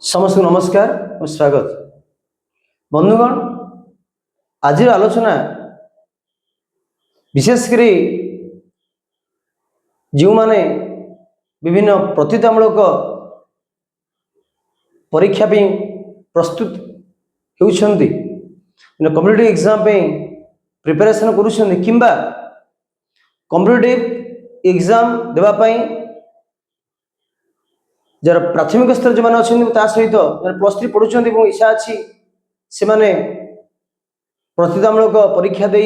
समस्त नमस्कार और स्वागत बंधुगण। आज आलोचना विशेषकर जो माने विभिन्न प्रतियोगितामूलक परीक्षा पे प्रस्तुत होउछन्ति कॉम्पिटिटिव एग्जाम पे प्रिपरेशन करूछन्ति किंबा कॉम्पिटिटिव एग्जाम देवा पई जर प्राथमिक स्तर जो अच्छा सहित +3 पढ़ुं इच्छा अच्छी से प्रतियोगितामूलक परीक्षा दे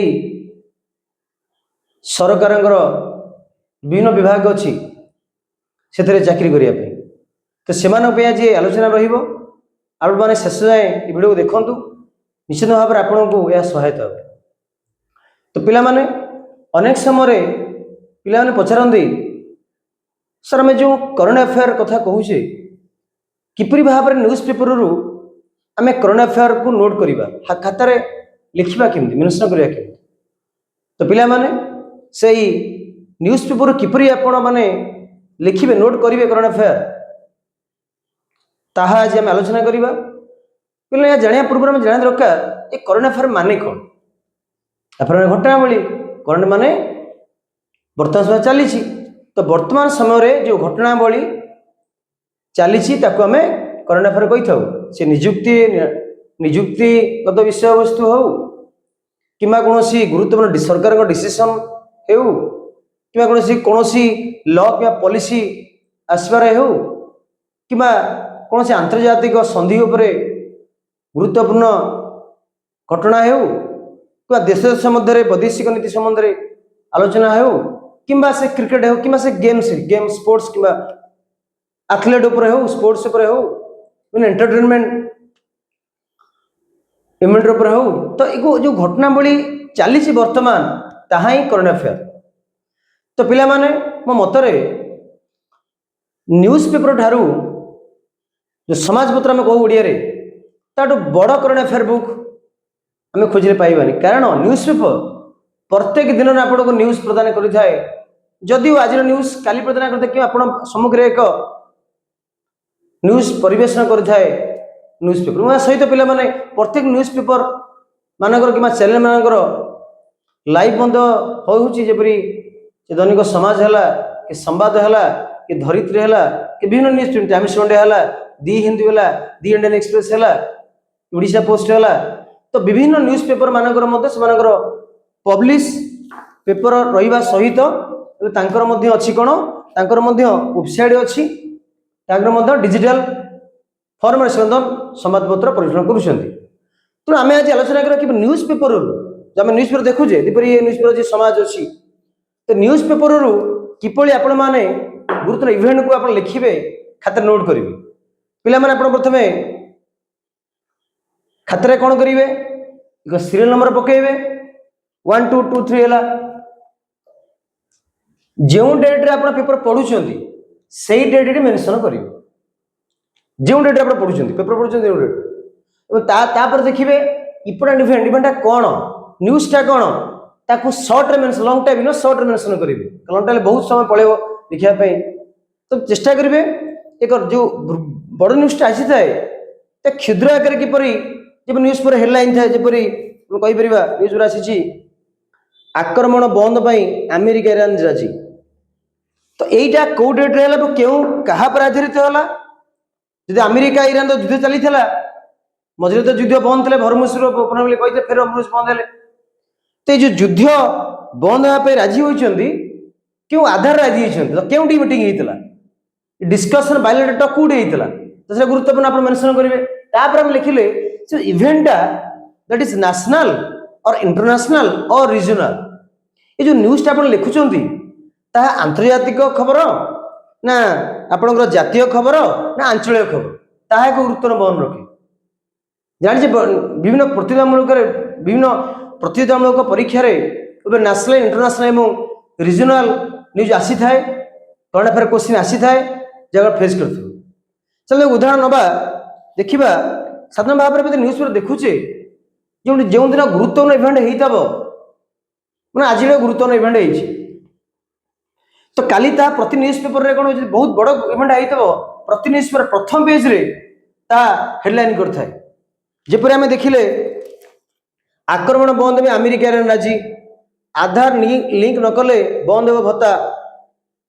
सरकार विभिन्न विभाग अच्छी से चाकरी करने तो से आज आलोचना रहा मैंने शेष जाए वीडियो को देखूँ निश्चित भाव में आपन को यह सहायता हो। तो पिला माने अनेक समय पिला पचारती सर आम जो करेन्ट अफेयर कथा कहूचे किपरि भाव में न्यूज पेपर रु आम करेन्ट अफेयर को नोट करवा खातार लिखा केमती मेंशन करवा केमती तो पिला माने से न्यूज पेपर किपरि आपण माने लिखिबे नोट करिवे करेन्ट अफेयर ताहा आज आम आलोचना करवा। पिला या जानिया पूर्व में जाना दरकार ये करेन्ट अफेयर माने कौन अफेयर घटनावली करेन्ट माने वर्तमान समय चली तो वर्तमान समय जो घटनावली चली आम करेन्ट अफेयर कही था से निजुक्तिगत विषय वस्तु हो कि कौन गुरुत्वपूर्ण सरकार डिसीजन हो कि कौन लॉ कि पॉलिसी आसबार हो कि कौन आंतर्जातिक संधि उपरे गुरुत्वपूर्ण घटना हो कि देश देश मध्य वैदेशिक नीति संबंध में आलोचना हो किंबा से क्रिकेट हो कि से गेम स्पोर्ट्स कि एथलेट उपरे हो स्पोर्ट्स उपरे हो एंटरटेनमेंट इवेंट उपरे हो तो एक जो घटनावली चली वर्तमान ताहा ही करेन्ट अफेयर। तो पिला माने मो मतरे न्यूज पेपर ठारू जो समाजपत्र आम कहू ओडिया ताठू बड़ करेन्ट अफेयर बुक आम खोजने पाइबानी कारण न्यूज पेपर प्रत्येक दिन आपको न्यूज प्रदान करें जदिव आज न्यूज काली प्रदान करते कि आप सम्मुखें एक न्यूज परिवेशन करें न्यूज पेपर सहित पिला माने प्रत्येक न्यूज पेपर मानकर कि चैनल मानकर लाइव बंद होपरी दैनिक समाज है कि संवाद है कि धरित्री है कि विभिन्न न्यूज टाइम्स इंडिया है दि हिंदू है दि इंडियन एक्सप्रेस है ओडिशा पोस्ट है तो विभिन्न न्यूज पेपर मानकर पब्लिश पेपर रहा सहित अच्छी कौन तांकर वेबसाइट अच्छी डिजिटल फॉर्म में संवादपत्र परिवेषण कर आम आज आलोचना करा कि न्यूज पेपर जो आम न्यूज पेपर देखुचे ये न्यूज पेपर जो समाज अच्छी तो न्यूज पेपर रु किपरि आपण माने गुरुत्व इवेंट को आप लिखिबे खातार नोट करेंगे पिला माने आपण प्रथमे खातार कौन करेंगे सीरियल नंबर पकेबे 1 2 2 3 है जो डेट्रे आप पेपर पढ़ुं से डेट मेंशन करेंगे जो डेट आप पढ़ुं पेपर पढ़ुं डेट देखिए इम्पोर्टेंट इवेंटा कौन न्यूजटा कौन ताकू short long time short mention करेंगे लंग टाइम बहुत समय पड़ेगा लिखापी तो चेष्टा करेंगे एक जो बड़ न्यूजटा आसी थाए क्षुद्र आकार किपरि जब न्यूज पर हेडलाइन थाए जपरी कहीपर न्यूज पर आसी आक्रमण बंद अमेरिका ईरान राजी तो यहीटा कौ डेट्रे है क्यों क्या पर आधारित है जब अमेरिका ईरान तो युद्ध चली मझे तो युद्ध बंद थे भरमुश कहते फिर भरमुश बंद है तो ये जो युद्ध बंद होगा राजी होती क्यों आधार राजी होती तो क्यों मीटिंग होता डिस्कसन बायोडाटा कौटी होता तो से गुरुत्वपूर्ण आप मेंशन करेंगे तापर लिखिले जो इवेंटा दैट इज नेशनल और इंटरनेशनल और रिजनल ये जो न्यूजटा आप लिखुंट ताहा आंतर्जातिक खबर ना आपणकर जातीय खबर ना आंचलिक खबर ताहा एक गुरुत्व बहन रखे जानी विभिन्न प्रतियोगितामूलक परीक्षा नेशनल इंटरनेशनल और रिजनल न्यूज आसी थाए करेन्ट अफेयर क्वेश्चन आसी थाए जगह फेस कर चलो उदाहरण नवा देखा साधारण भाव में न्यूज पेपर देखुचे जो दिन गुरुत्वपूर्ण इवेंट होता मैंने आज गुरुत्वपूर्ण इवेंट हो तो काली प्रति न्यूज पेपर कौन बहुत बड़ इवेंट होता प्रति न्यूज पेपर प्रथम पेज रे ता हेडलाइन करथाय जेपरि आमे देखिले आक्रमण बंद में अमेरिका रे राजी आधार लिंक न कले बंद हो भत्ता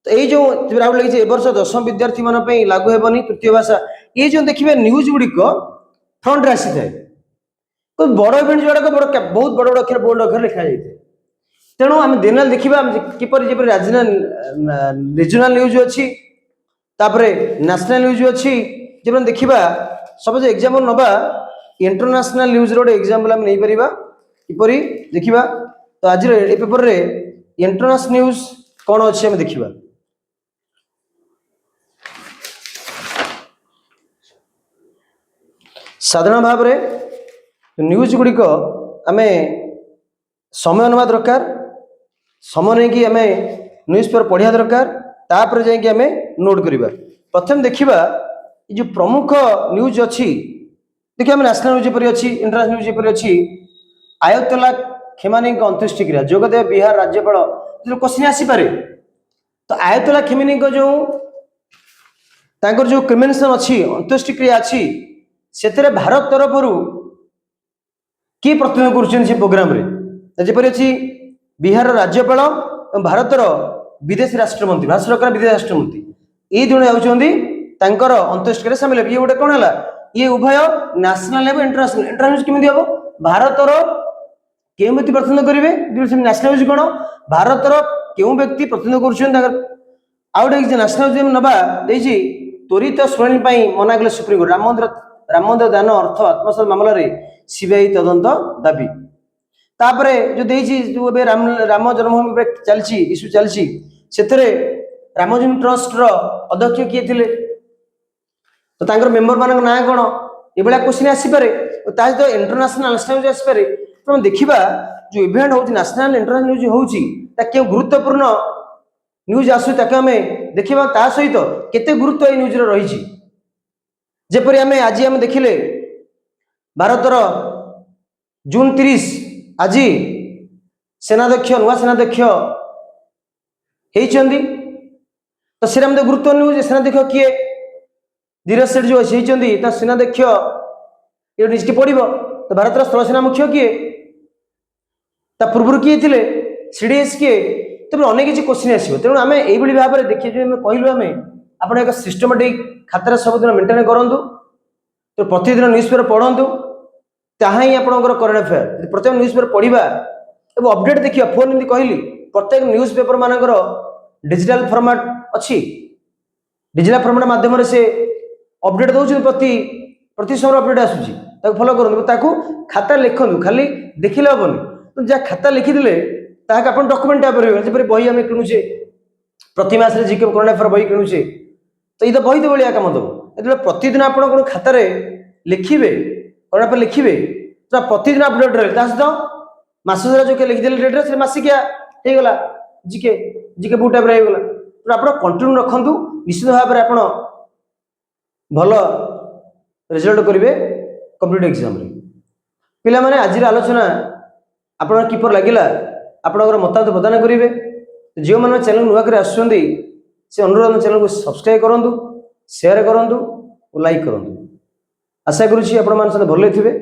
तो ये जो राहुल लगी ए वर्ष 10वीं विद्यार्थी मान लागू हेबनी तृतीय भाषा ये जो देखिए न्यूज गुड़िक फ्रंट रे आसी थाए तो बड़ इवेंट जोड़ाक बड़ बहुत बड़ बड़ अक्षर बोल्ड अक्षर लिखा जाए तेणु आम दिन देखा किपर जब रिजनाल न्यूज अच्छी तापरे नेशनल न्यूज अच्छी जब देखा सब एग्जाम्पल नवा इंटरनेशनल न्यूज रोड एग्जाम्पल आम नहीं पारिबा किपरि देखिबा तो आज ए पेपर रे इंटरनेशनल न्यूज कौन अच्छी आम देखिबा साधारण भाव में न्यूज गुड़िक आम समय नवा दरकार समय नहीं कि आम न्यूज पेपर पढ़िया दरकार तापर जाकि आम नोट करवा प्रथम देखा जो प्रमुख न्यूज अच्छी देखिए आम नेशनल न्यूज पर अच्छी इंटरनेशनल न्यूज पर अच्छी आयतुल्ला खेमानी अंत्येष्टिक्रिया जोगदेव बिहार राज्यपाल जो क्वेश्चन आसीपे तो आयतुल्ला खेमानी जो जो क्रिमिनेशन अच्छी अंत्येष्टिक्रिया अच्छी से भारत तरफ किए प्रतिनिधित्व कर प्रोग्राम जपरी अच्छी बिहार राज्यपाल और भारतर विदेश राष्ट्रमंत्री भारत सरकार विदेश राष्ट्रमंत्री ये जड़े होती अंत्येष्टिक्रिया सामिल ये गोटे कौन है ये उभय नेशनल एवं इंटरनेशनल इंटरनेशनल केमी हम भारतर क्यों व्यक्ति प्रतिनिधित्व करेंगे नेशनल न्यूज कौन भारतर क्यों व्यक्ति प्रतिनिधित्व कर नेशनल न्यूज नवा त्वरित शुणी मना कले सुप्रीमकोर्ट राम मंदिर दान अर्थ आत्मसात मामलें सीबीआई तदंत दाबी तापर जो देजी जो राम जन्मभूमि चलती इश्यू चलती से राम जन्म ट्रस्ट अध्यक्ष किए थे तो मेंबर मान ना कौन ये क्वेश्चन आसीपे सहित इंटरनेशनल नेशनल न्यूज आसपे तुम देखा जो इवेंट हो नेशनल इंटरनेशनल न्यूज हो क्यों गुरुत्वपूर्ण न्यूज आसू आम देखा सहित केते गुरुत्व ये न्यूज रही जपरी आम आज आम देखिले भारतर जून 30 आज सेनाध्यक्ष नुआ सेनाध्यक्ष होती तो से गुरुत्व न्यूज सेनाध्यक्ष किए धीरज सेठ जो होती सेनाध्यक्ष ये निजे पड़ो तो भारत स्थलसेना मुख्य किए पूर्व किए थे सीडीएस किए तब अनेक किसी क्वेश्चन आसो तेणु आम यही भाव में देखिए जो कहलु आम आप एक सिस्टमेटिक खातार सबुदिन मेंटेन करूँ तो प्रतिदिन न्यूज पेपर पढ़ु ताहा ही आपंकर करेन्ट अफेयर प्रत्येक न्यूज पेपर पढ़ा और अपडेट देखिए फोन एमती कहली प्रत्येक न्यूज पेपर मानकर डिजिटल फॉर्मेट अच्छी डिजिटल फॉर्मेट माध्यम से अपडेट दौरान प्रति समय अपडेट आसूसी फॉलो करूँ खाता लिखु खाली देखिले हेनी तो जहाँ खाता लिखिदे ताक आप डॉक्यूमेंट टाइप जब बही आम किणुचे प्रति मास जीके करेन्ट अफेयर बही किणुचे तो ये तो बही भाया कम दब जो प्रतिदिन आप खातार लिखे करेन्ट अफेयर लिखे तो प्रतिदिन अपडेट रहे सहित मास सारा जो लिखिदे डेट्रे से मसिकिया होगा जीके जीके बुक टाइप होगा तो आप कंटिन्यू रखु निश्चित भाव में आप भल रिजल्ट करेंगे कम्पिटिटिव एग्जाम पिला माने आज आलोचना आपन किपर लगिला आपनकर मतामत प्रदान करेंगे जो मैंने चैनल नुआक आसुँच से अनुरोध चैनल को सब्सक्राइब करूँ शेयर करूँ और लाइक करूँ आशा करुँच आप भल थे।